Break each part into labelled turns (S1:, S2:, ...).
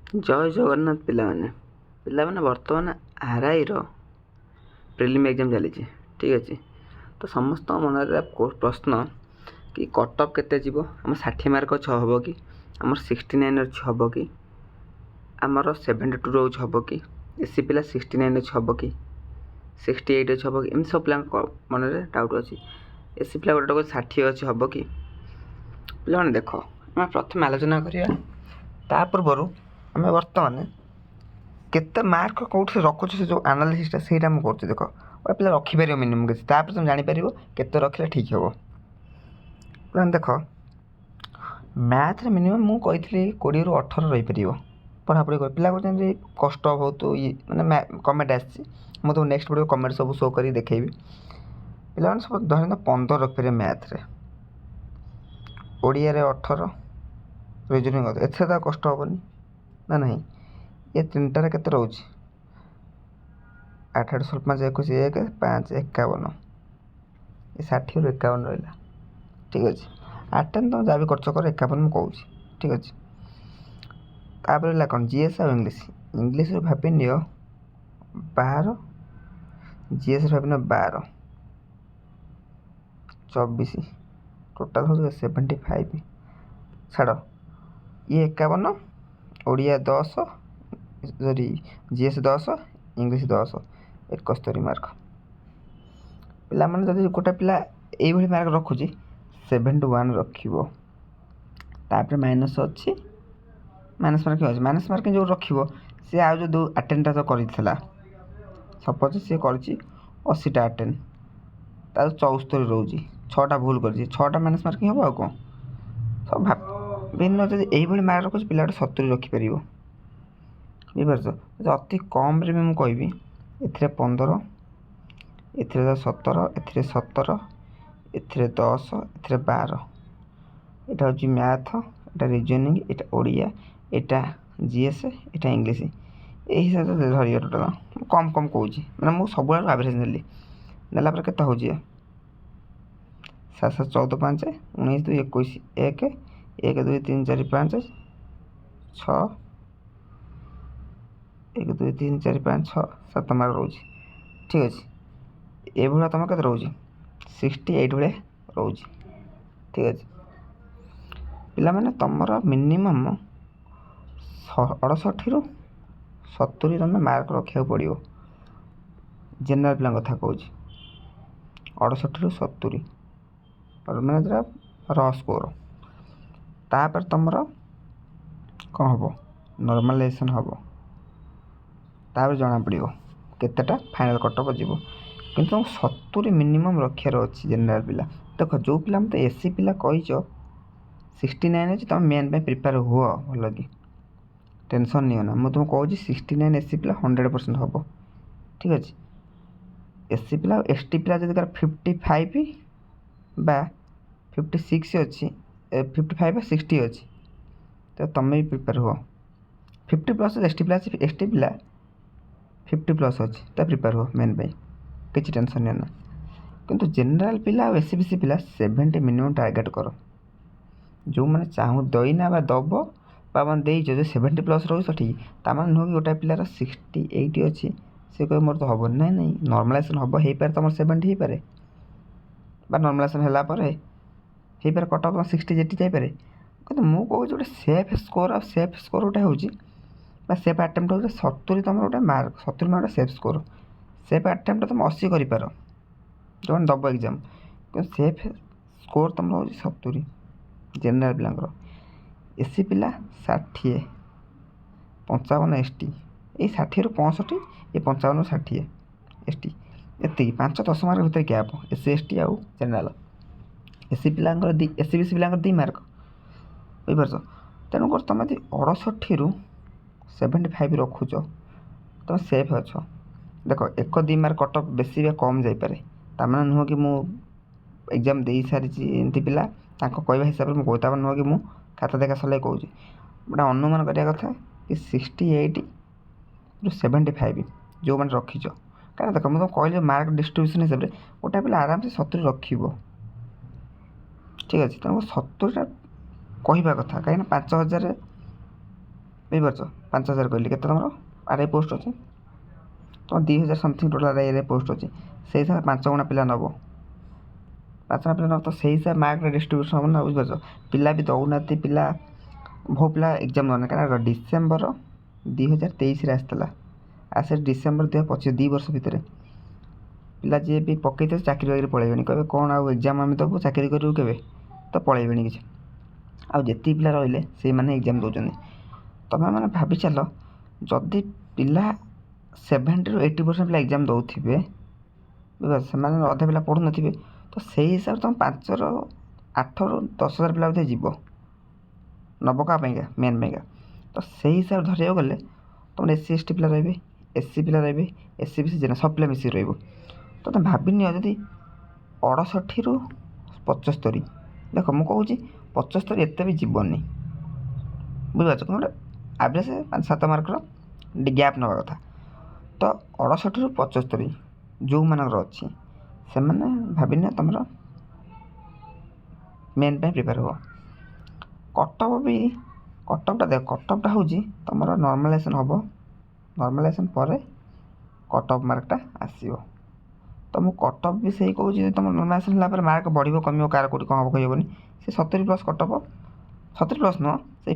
S1: ଜୟ ଜଗନ୍ନାଥ ପିଲାମାନେ ବର୍ତ୍ତମାନ ଆର୍ଆଇର prelim exam ଚାଲିଛି। ଠିକ୍ ଅଛି, ତ ସମସ୍ତଙ୍କ ମନରେ ପ୍ରଶ୍ନ କି କଟ୍ ଅଫ୍ କେତେ ଯିବ, ଆମର 60 ମାର୍କ ଅଛି ହେବ କି, ଆମର 69 ଅଛି ହେବ କି, ଆମର 72 ରହୁଛି ହେବ କି, ଏସି ପିଲା 69 ଅଛି ହେବ କି, 68 ଅଛି ହେବ କି, ଏମିତି ସବୁ ପିଲାଙ୍କ ମନରେ ଡାଉଟ୍ ଅଛି। ଏସି ପିଲା ଗୋଟେ 60 ଅଛି ହେବ କି। ପିଲାମାନେ ଦେଖ, ଆମେ ପ୍ରଥମେ ଆଲୋଚନା କରିବା ତା ପୂର୍ବରୁ ଆମେ ବର୍ତ୍ତମାନ କେତେ ମାର୍କ କେଉଁଠି ରଖୁଛୁ, ସେ ଯେଉଁ ଆନାଲିସିସ୍ଟା ସେଇଟା ମୁଁ କରୁଛି। ଦେଖ, ଗୋଟେ ପିଲା ରଖିପାରିବ ମିନିମମ୍ କିଛି, ତାପରେ ତୁମେ ଜାଣିପାରିବ କେତେ ରଖିଲେ ଠିକ୍ ହେବ। ପିଲାମାନେ ଦେଖ, ମ୍ୟାଥ୍ରେ ମିନିମମ୍ ମୁଁ କହିଥିଲି 20ରୁ 18 ରହିପାରିବ ପଢ଼ାପଢ଼ି କରି। ପିଲା କହୁଛନ୍ତି କଷ୍ଟ ବହୁତ ମାନେ କମେଣ୍ଟ ଆସିଛି, ମୁଁ ତ ନେକ୍ସଟ ଭିଡ଼ିଓ କମେଣ୍ଟ ସବୁ ଶୋ କରିକି ଦେଖେଇବି। ପିଲାମାନେ ସବୁ ଧରନ୍ତୁ 15 ରଖିପାରିବେ ମ୍ୟାଥ୍ରେ, ଓଡ଼ିଆରେ 18, ରିଜନିଂ ଏଥିରେ ତ କଷ୍ଟ ହେବନି ନା ନାହିଁ। ଏ ତିନିଟାରେ କେତେ ରହୁଛି, 8 8 5 21 1 5 51, ଏ 60ରୁ 51 ରହିଲା। ଠିକ୍ ଅଛି, ଆଟେନ୍ ତୁମେ ଯାହା ବି ଖର୍ଚ୍ଚ କର 51 ମୁଁ କହୁଛି। ଠିକ୍ ଅଛି, ତାପରେ ହେଲା କ'ଣ, ଜିଏସ୍ ଆଉ ଇଂଲିଶରୁ ଭାବି ନିଅ 12, ଜିଏସ୍ରେ ଭାବି ନିଅ 12, 24, ଟୋଟାଲ୍ ହେଉଛି 75। ଛାଡ଼, ଇଏ 51, ଓଡ଼ିଆ 10, ଜିଏସ୍ 10, ଇଂଲିଶ 10, 71 ମାର୍କ। ପିଲାମାନେ ଯଦି ଗୋଟେ ପିଲା ଏଇଭଳି ମାର୍କ ରଖୁଛି 71 ରଖିବ। ତାପରେ ମାଇନସ୍ ଅଛି, ମାଇନସ୍ ମାର୍କିଂ ଅଛି। ମାଇନସ୍ ମାର୍କିଂ ଯେଉଁ ରଖିବ, ସିଏ ଆଉ ଯେଉଁ ଆଟେଣ୍ଡଟା ତ କରିଥିଲା, ସପୋଜ୍ ସିଏ କରିଛି 80ଟା ଆଟେଣ୍ଡ, ତାର 74 ରହୁଛି, 6ଟା ଭୁଲ କରିଛି, 6ଟା ମାଇନସ୍ ମାର୍କିଂ ହେବ। ଆଉ କ'ଣ ସବୁ ଭିନ୍ନ, ଯଦି ଏଇଭଳି ମାର୍କ ରଖୁଛି ପିଲା ଗୋଟେ 70 ରଖିପାରିବ। ବୁଝିପାରୁଛ? ଯଦି ଅତି କମ୍ରେ ବି ମୁଁ କହିବି, ଏଥିରେ 15, ଏଥିରେ 17, ଏଥିରେ 17, ଏଥିରେ 10, ଏଥିରେ 12। ଏଇଟା ହେଉଛି ମ୍ୟାଥ, ଏଇଟା ରିଜନିଂ, ଏଇଟା ଓଡ଼ିଆ, ଏଇଟା ଜିଏସ୍, ଏଇଟା ଇଂଲିଶ। ଏହି ହିସାବରେ ଧରିବା ଟୋଟାଲ୍ ମୁଁ କମ୍ କହୁଛି, ମାନେ ମୁଁ ସବୁଆଡ଼ୁ ଆଭରେଜ୍ ନେଲି। ନେଲା ପରେ କେତେ ହେଉଛି, 7 7 14 5, 19 2 21, 1 1 2 3 4 5 6, 1 2 3 4 5 6 7 ମାର୍କ ରହୁଛି। ଠିକ୍ ଅଛି, ଏଭଳିଆ ତୁମର କେତେ ରହୁଛି, 68 ଭଳିଆ ରହୁଛି। ଠିକ୍ ଅଛି, ପିଲାମାନେ ତୁମର ମିନିମମ୍ 68ରୁ 70 ତୁମେ ମାର୍କ ରଖିବାକୁ ପଡ଼ିବ। ଜେନେରାଲ୍ ପିଲାଙ୍କ କଥା କହୁଛି, 68ରୁ 70 ମାନେ ଯେଉଁଟା ର ସ୍କୋର। ତାପରେ ତୁମର କ'ଣ ହେବ, ନର୍ମାଲାଇଜେସନ୍ ହେବ, ତାପରେ ଜଣାପଡ଼ିବ କେତେଟା ଫାଇନାଲ୍ କଟ୍ ଅଫ୍ ଯିବ। କିନ୍ତୁ ତୁମକୁ 70 ମିନିମମ୍ ରଖିବାର ଅଛି ଜେନେରାଲ୍ ପିଲା। ଦେଖ, ଯେଉଁ ପିଲା ମୋତେ ଏସି ପିଲା କହିଛ 69 ଅଛି, ତୁମେ ମେନ୍ ପାଇଁ ପ୍ରିପେୟାର ହୁଅ ଭଲ କି, ଟେନସନ୍ ନିଅ ନା। ମୁଁ ତୁମକୁ କହୁଛି 69 ଏସି ପିଲା 100% ହେବ। ଠିକ୍ ଅଛି, ଏସି ପିଲା ଆଉ ଏସ୍ ଟି ପିଲା ଯଦି 55 ବା 56 ଅଛି, 55 ବା 60 ଅଛି, ତ ତୁମେ ବି ପ୍ରିପେୟାର ହୁଅ। 50 ପ୍ଲସ୍ ଏସ୍ ଟି ପିଲା ଅଛି, ଏସ୍ ଟି ପିଲା 50 ପ୍ଲସ୍ ଅଛି, ତ ପ୍ରିପେୟାର ହୁଅ ମେନ୍ ପାଇଁ, କିଛି ଟେନସନ୍ ନିଅ ନା। କିନ୍ତୁ ଜେନେରାଲ୍ ପିଲା ଆଉ ଏସ୍ ସି ବି ସି ପିଲା 70 ମିନିମମ୍ ଟାର୍ଗେଟ୍ କର। ଯେଉଁମାନେ ଦେଇନା ବା ଦେବ ବା ମାନେ ଦେଇଛ, ଯଦି 70 ପ୍ଲସ୍ ରହୁଛି ଠିକ୍, ତା'ମାନେ ନୁହେଁ କି ଗୋଟେ ପିଲାର 68 ଅଛି, ସେ କହିବ ମୋର ତ ହେବନି। ନାଇଁ, ନର୍ମାଲାଇଜେସନ୍ ହେବ, ହେଇପାରେ ତୁମର 70 ହେଇପାରେ, ବା ନର୍ମାଲାଇଜେସନ୍ ହେଲା ପରେ ହେଇପାରେ କଟ୍ ଅଫ୍ 60 ଯେଟି ଯାଇପାରେ। କିନ୍ତୁ ମୁଁ କହୁଛି ଗୋଟେ ସେଫ୍ ସ୍କୋର୍, ଆଉ ସେଫ୍ ସ୍କୋର୍ ଗୋଟେ ହେଉଛି ବା ସେଫ୍ ଆଟେମ୍ପ୍ଟ ହେଉଛି 70 ତୁମର ଗୋଟେ mark, 70 mark safe score. Safe attempt ତୁମେ 80 କରିପାର ଯେଉଁମାନେ ଦେବ ଏକ୍ଜାମ୍, କିନ୍ତୁ ସେଫ୍ ସ୍କୋର୍ ତୁମର ହେଉଛି 70 ଜେନେରାଲ୍ ପିଲାଙ୍କର। ଏସି ପିଲା 60, 55 ଏସ୍ ଟି, ଏଇ 60ରୁ 65, ଏ 55ରୁ 60 ଏସ୍ ଟି, ଏତିକି 5-10 ମାର୍କ ଭିତରେ ଗ୍ୟାପ୍ ଏସ୍ ଟି ଆଉ ଜେନେରାଲ୍। ଏସି ପିଲାଙ୍କର ଏସ୍ ସି ବି ସି ପିଲାଙ୍କର 2 ମାର୍କ, ବୁଝିପାରୁଛ? ତେଣୁକରି ତୁମେ ଯଦି 68ରୁ 75 ରଖୁଛ, ତୁମେ ସେଫ୍ ଅଛ। ଦେଖ, 1-2 ମାର୍କ କଟ୍ ଅଫ୍ ବେଶୀ ବା କମ୍ ଯାଇପାରେ, ତା'ମାନେ ନୁହଁ କି ମୁଁ ଏକ୍ଜାମ୍ ଦେଇସାରିଛି ଏମିତି ପିଲା ତାଙ୍କ କହିବା ହିସାବରେ ମୁଁ କହୁଛି, ତା'ମାନେ ନୁହଁ କି ମୁଁ ଖାତା ଦେଖା ସରିଲା କହୁଛି। ଗୋଟେ ଅନୁମାନ କରିବା କଥା କି 68ରୁ 75 ଯେଉଁମାନେ ରଖିଛ। କାରଣ ଦେଖ, ମୁଁ ତୁମକୁ କହିଲି ମାର୍କ ଡିଷ୍ଟ୍ରିବ୍ୟୁସନ୍ ହିସାବରେ ଗୋଟେ ପିଲା ଆରାମସେ 70 ରଖିବ। ଠିକ୍ ଅଛି, ତେଣୁ 70ଟା କହିବା କଥା, କାହିଁକିନା 5000 ବୁଝିପାରୁଛ 5000 କହିଲି କେତେ ତୁମର ଆର୍ଆଇ ପୋଷ୍ଟ ଅଛି ତୁମ 2000 ସମଥିଙ୍ଗ ଟୋଟାଲ୍ ଆର୍ଆଇ ପୋଷ୍ଟ ଅଛି ସେଇ ହିସାବରେ 5 ଗୁଣା ପିଲା ନେବ 5 ଗୁଣା ପିଲା ନେବ ତ ସେଇ ହିସାବରେ ମାର୍କର ଡିଷ୍ଟ୍ରିବ୍ୟୁସନ୍ ହେବ ନା ବୁଝିପାରୁଛ ପିଲା ବି ଦେଉନାହାନ୍ତି ପିଲା ବହୁ ପିଲା ଏକ୍ଜାମ୍ ଦେଉନାହାନ୍ତି କାରଣ ଡିସେମ୍ବର 2023ରେ ଆସିଥିଲା ଆସେ ଡିସେମ୍ବର 2025 2 ବର୍ଷ ଭିତରେ ପିଲା ଯିଏ ବି ପକେଇଥିବେ ଚାକିରି ବାକିରି ପଳେଇବେନି କହିବେ କ'ଣ ଆଉ ଏକ୍ଜାମ୍ ଆମେ ଦେବୁ ଚାକିରି କରିବୁ କେବେ ତ ପଳେଇବେନି କିଛି ଆଉ ଯେତିକି ପିଲା ରହିଲେ ସେଇମାନେ ଏକ୍ଜାମ୍ ଦେଉଛନ୍ତି ତୁମେ ମାନେ ଭାବି ଚାଲ ଯଦି ପିଲା 70ରୁ 80% ପିଲା ଏକ୍ଜାମ୍ ଦେଉଥିବେ ବୁଝିପାରୁଛ ସେମାନେ ଅଧା ପିଲା ପଢ଼ୁନଥିବେ ତ ସେଇ ହିସାବରେ ତୁମେ 5ରୁ 8ରୁ 10,000 ପିଲା ବୋଧେ ଯିବ ନେବ କାହା ପାଇଁକା ମେନ୍ ପାଇଁକା ତ ସେଇ ହିସାବରେ ଧରିବାକୁ ଗଲେ ତୁମର SC ST ପିଲା ରହିବେ SC ପିଲା ରହିବେ SC BC ଜେନେରାଲ୍ ସବୁ ପିଲା ମିଶିକି ରହିବ ତ ତୁମେ ଭାବିନିଅ ଯଦି 68ରୁ 75 ଦେଖ ମୁଁ କହୁଛି 75 ଏତେ ବି ଯିବନି ବୁଝିପାରୁଛ ତୁମର ଆଭରେଜ୍ 5-7 ମାର୍କର ଗ୍ୟାପ୍ ନେବା କଥା ତ 68ରୁ 75 ଯେଉଁମାନଙ୍କର ଅଛି ସେମାନେ ଭାବିନିଅ ତୁମର ମେନ୍ ପାଇଁ ପ୍ରିପେୟାର ହେବ କଟଅଫ୍ଟା ଦେଖ କଟଅଫ୍ଟା ହେଉଛି ତୁମର ନର୍ମାଲାଇଜେସନ୍ ହେବ ନର୍ମାଲାଇଜେସନ୍ ପରେ କଟଅଫ୍ ମାର୍କଟା ଆସିବ ତ ମୁଁ କଟଅଫ୍ ବି ସେଇ କହୁଛି ଯଦି ତୁମ ନର୍ମାଲାଇଜେସନ୍ ହେଲା ପରେ ମାର୍କ ବଢ଼ିବ କମିବ କାହାର କେଉଁଠି କ'ଣ ହେବ କହିହେବନି ସେ 70 ପ୍ଲସ୍ କଟଅଫ୍ 70 ପ୍ଲସ୍ ନୁହଁ ସେଇ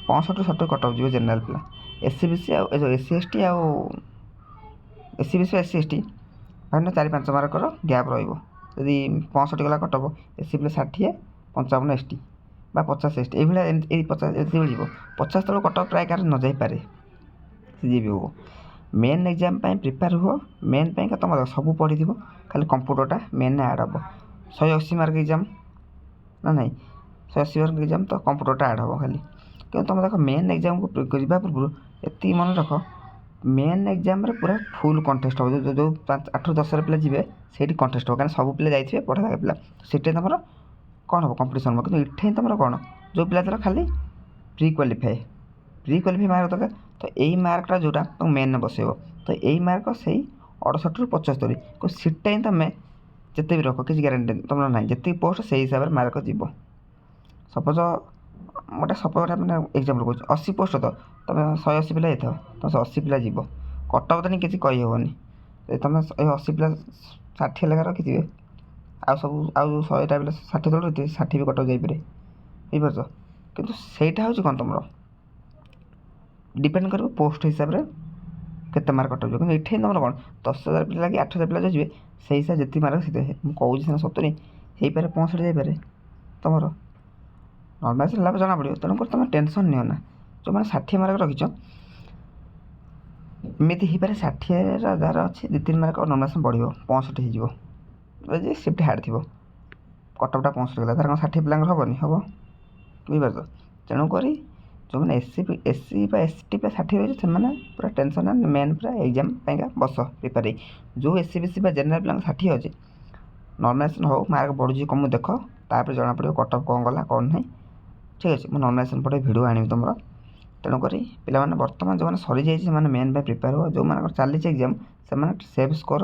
S1: 65ରୁ 70 କଟଅଫ୍ ଯିବ ଜେନେରାଲ୍ ପିଲା SC BC ଆଉ SC ST ଆଉ SC BC SC ST ଭାବିନେ 4-5 ମାର୍କର ଗ୍ୟାପ୍ ରହିବ ଯଦି 65 ଗଲା କଟଅଫ୍ SC ପିଲା 60 55 ST ବା 50 ST ଏଇଭଳିଆ ଏଇ 50 ଏତିକି ଯିବ 50 ତଳକୁ କଟଅଫ୍ ପ୍ରାୟ କାହାର ନ ଯାଇପାରେ ସିଜିପି ହେବ ମେନ୍ ଏକ୍ଜାମ୍ ପାଇଁ ପ୍ରିପେୟାର ହୁଅ ମେନ୍ ପାଇଁକା ତୁମ ସବୁ ପଢ଼ିଥିବ ଖାଲି କମ୍ପ୍ୟୁଟରଟା ମେନ୍ ଆଡ଼୍ ହେବ 180 ମାର୍କ ଏକ୍ଜାମ୍ ନା ନାହିଁ 180 ମାର୍କ ଏକ୍ଜାମ୍ ତ କମ୍ପ୍ୟୁଟରଟା ଆଡ଼୍ ହେବ ଖାଲି କିନ୍ତୁ ତୁମେ ଦେଖ ମେନ୍ ଏକ୍ଜାମ୍କୁ ଯିବା ପୂର୍ବରୁ ଏତିକି ମନେ ରଖ ମେନ୍ ଏକ୍ଜାମ୍ରେ ପୁରା ଫୁଲ୍ କଣ୍ଟେଷ୍ଟ ହେବ ଯେଉଁ 8ରୁ 10 ପିଲା ଯିବେ ସେଇଠି କଣ୍ଟେଷ୍ଟ ହେବ କାରଣ ସବୁ ପିଲା ଯାଇଥିବେ ପଢ଼ା ପିଲା ସେଠି ତୁମର କ'ଣ ହେବ କମ୍ପିଟିସନ୍ ହେବ କିନ୍ତୁ ଏଠି ତୁମର କ'ଣ ଯେଉଁ ପିଲା ଧର ଖାଲି ପ୍ରି କ୍ୱାଲିଫାଏ ମାର୍କ ଦରକାର ତ ଏଇ ମାର୍କଟା ଯେଉଁଟା ତୁମକୁ ମେନ୍ରେ ବସେଇବ ତ ଏଇ ମାର୍କ ସେଇ 68ରୁ 75 ସିଟ୍ଟା ହିଁ ତୁମେ ଯେତେ ବି ରଖ କିଛି ଗ୍ୟାରେଣ୍ଟି ତୁମର ନାହିଁ ଯେତିକି ପୋଷ୍ଟ ସେଇ ହିସାବରେ ମାର୍କ ଯିବ ସପୋଜ ମାନେ ଏକ୍ଜାମ୍ପଲ୍ କହୁଛି 80 ପୋଷ୍ଟ ତ ତୁମେ 180 ପିଲା ଯାଇଥାଅ ତୁମେ 80 ପିଲା ଯିବ କଟଅଫ୍ ତ କିଛି କହିହେବନି ଯଦି ତୁମେ 80 ପିଲା 60 ଲେଖା ରଖିଥିବେ ଆଉ ସବୁ ଆଉ 100ଟା ପିଲା 60 ତଳ ରଖିଥିବେ 60 ବି କଟଅଫ୍ ଯାଇପାରେ ବୁଝିପାରୁଛ କିନ୍ତୁ ସେଇଟା ହେଉଛି କ'ଣ ତୁମର ଡିପେଣ୍ଡ କରିବ ପୋଷ୍ଟ ହିସାବରେ କେତେ ମାର୍କ କଟଅଫ୍ ଯିବ କିନ୍ତୁ ଏଠି ତୁମର କ'ଣ 10,000 ପିଲା କି 8,000 ପିଲା ଯିବେ ସେଇ ହିସାବରେ ଯେତିକି ମାର୍କ ସେଥିରେ ମୁଁ କହୁଛି ସିନା 70 ହେଇପାରେ 65 ଯାଇପାରେ ତୁମର ନର୍ମାଲାଇଜେସନ୍ ହେଲା ପରେ ଜଣାପଡ଼ିବ ତେଣୁକରି ତୁମେ ଟେନସନ୍ ନିଅ ନା ଯେଉଁମାନେ 60 ମାର୍କ ରଖିଛ ଏମିତି ହେଇପାରେ 60ର ଯାହାର ଅଛି 2-3 ମାର୍କ ନର୍ମାଲାଇଜେସନ୍ ବଢ଼ିବ 65 ହେଇଯିବ ଯଦି ସିଫ୍ଟ ହାର୍ଡ଼ ଥିବ କଟଅଫ୍ଟା 65 ଗଲା ତାର କ'ଣ 60 ପିଲାଙ୍କର ହେବନି ହେବ ବୁଝିପାରୁଛ ତେଣୁକରି ଯେଉଁମାନେ SC ବା ST ବା 60 ରହିଛି ସେମାନେ ପୁରା ଟେନସନ୍ ମେନ୍ ପୁରା ଏକ୍ଜାମ୍ ପାଇଁକା ବସ ପ୍ରିପେୟାର ହେଇ ଯେଉଁ SC BC ବା ଜେନେରାଲ୍ ପିଲାଙ୍କ 60 ଅଛି ନର୍ମାଲାଇଜେସନ୍ ହେଉ ମାର୍କ ବଢ଼ୁଛି କମୁ ଦେଖ ତାପରେ ଜଣାପଡ଼ିବ କଟଅଫ୍ କ'ଣ ଗଲା କ'ଣ ନାହିଁ ଠିକ୍ ଅଛି ମୁଁ ନର୍ମାଲାଇଜେସନ୍ ପରେ ଭିଡ଼ିଓ ଆଣିବି ତୁମର ତେଣୁକରି ପିଲାମାନେ ବର୍ତ୍ତମାନ ଯେଉଁମାନେ ସରିଯାଇଛି ସେମାନେ ମେନ୍ ପାଇଁ ପ୍ରିପେୟାର ହୁଅ ଯେଉଁମାନଙ୍କର ଚାଲିଛି ଏକ୍ଜାମ୍ ସେମାନେ ସେଭ୍ ସ୍କୋର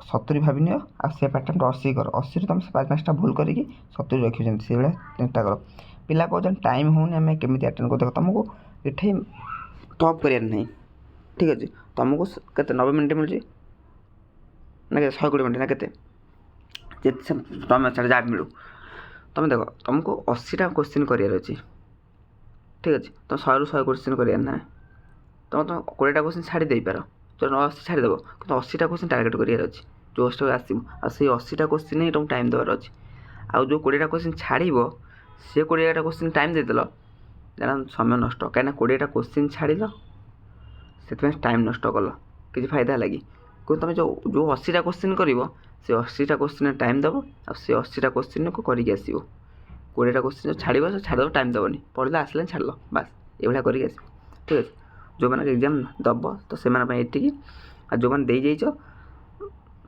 S1: 70 ଭାବି ନିଅ ଆଉ ସେ ପାଟର୍ନଟା 80 କର 80ରୁ ତୁମେ 5-5ଟା ଭୁଲ କରିକି 70 ରଖିବ ଯେମିତି ସେଇଭଳିଆ ଚିନ୍ତା କର ପିଲା କହୁଛନ୍ତି ଟାଇମ୍ ହେଉନି ଆମେ କେମିତି ଆଟେଣ୍ଡ କରୁ ଦେଖ ତୁମକୁ ଏଠି ଟପ୍ କରିବାର ନାହିଁ ଠିକ୍ ଅଛି ତୁମକୁ କେତେ 90 ମିନିଟ୍ ମିଳୁଛି ନା କେତେ 120 ମିନିଟ୍ ନା କେତେ ଯେତେ ତୁମେ ଛାଡ଼ ଯାହା ମିଳୁ ତୁମେ ଦେଖ ତୁମକୁ 80ଟା କୋଶ୍ଚିନ୍ କରିବାର ଅଛି ଠିକ୍ ଅଛି ତୁମେ 100ରୁ 100 କୋଶ୍ଚିନ୍ କରିବାର ନା ତୁମେ 20ଟା କୋଶ୍ଚିନ୍ ଛାଡ଼ି ଦେଇପାର ଯଦି 80 ଛାଡ଼ିଦେବ କିନ୍ତୁ 80ଟା କୋଶ୍ଚିନ୍ ଟାର୍ଗେଟ୍ କରିବାର ଅଛି ଯେଉଁ 80ଟା ଆସିବ ଆଉ ସେଇ 80ଟା କୋଶ୍ଚିନ୍ ହିଁ ତୁମକୁ ଟାଇମ୍ ଦେବାର ଅଛି ଆଉ ଯେଉଁ 20ଟା କୋଶ୍ଚିନ୍ ଛାଡ଼ିବ ସେ 20ଟା କୋଶ୍ଚିନ୍ ଟାଇମ୍ ଦେଇଦେଲ ଜାଣ ସମୟ ନଷ୍ଟ କାହିଁକିନା 20ଟା କୋଶ୍ଚିନ୍ ଛାଡ଼ିଲ ସେଥିପାଇଁ ଟାଇମ୍ ନଷ୍ଟ କଲ କିଛି ଫାଇଦା ହେଲା କି କିନ୍ତୁ ତୁମେ ଯେଉଁ 80ଟା କୋଶ୍ଚିନ୍ କରିବ ସେ 80ଟା କୋଶ୍ଚିନ୍ରେ ଟାଇମ୍ ଦେବ ଆଉ ସେ 80ଟା କୋଶ୍ଚିନ୍କୁ କରିକି ଆସିବ 20ଟା କୋଶ୍ଚିନ୍ ଛାଡ଼ିବ ସେ ଛାଡ଼ିଦେବ ଟାଇମ୍ ଦେବନି ପଢ଼ିଲା ଆସିଲେ ଛାଡ଼ିଲ ବାସ୍ ଏଇଭଳିଆ କରିକି ଆସିବ ଠିକ୍ ଅଛି ଯେଉଁମାନେ ଏକ୍ଜାମ୍ ଦେବ ତ ସେମାନଙ୍କ ପାଇଁ ଏତିକି ଆଉ ଯେଉଁମାନେ ଦେଇଯାଇଛ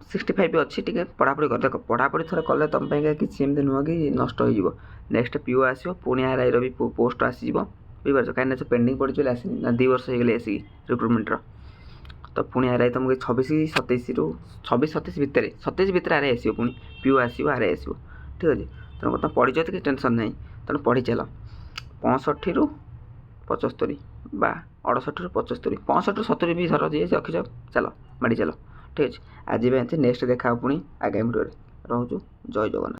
S1: 65 ଅଛି ଟିକେ ପଢ଼ାପଢ଼ି କର ଦେଖ ପଢ଼ାପଢ଼ି ଥରେ କଲେ ତୁମ ପାଇଁକା କିଛି ଏମିତି ନୁହଁ କି ନଷ୍ଟ ହୋଇଯିବ ନେକ୍ସଟ PO ଆସିବ ପୁଣି RIର ବି ପୋଷ୍ଟ ଆସିଯିବ ବୁଝିପାରୁଛ କାହିଁକିନା ସେ ପେଣ୍ଡିଂ ପଡ଼ିଛି ବୋଲି ଆସିନି ନା 2 ବର୍ଷ ହେଇଗଲେ ଆସିକି ରିକ୍ରୁଟମେଣ୍ଟର ତ ପୁଣି RI ତୁମକୁ 26-27ରୁ 27 ଭିତରେ RI ଆସିବ ପୁଣି PO ଆସିବ RI ଆସିବ ଠିକ୍ ଅଛି ତେଣୁ ତୁମେ ପଢ଼ିଛ ତ କିଛି ଟେନସନ୍ ନାହିଁ ତ ତେଣୁ ପଢ଼ି ଚାଲ 65ରୁ 75 ବା 68ରୁ 75 65ରୁ 70 ବି ଧର ଯିଏ ରଖିଛ ଚାଲ ମାଡ଼ି ଚାଲ। ଠିକ୍ ଅଛି, ଆଜି ପାଇଁ ଏମିତି, ନେକ୍ସଟ ଦେଖା ହେବ ପୁଣି ଆଗାମୀ ଭିଡ଼ିଓରେ। ରହୁଛୁ, ଜୟ ଜଗନ୍ନାଥ।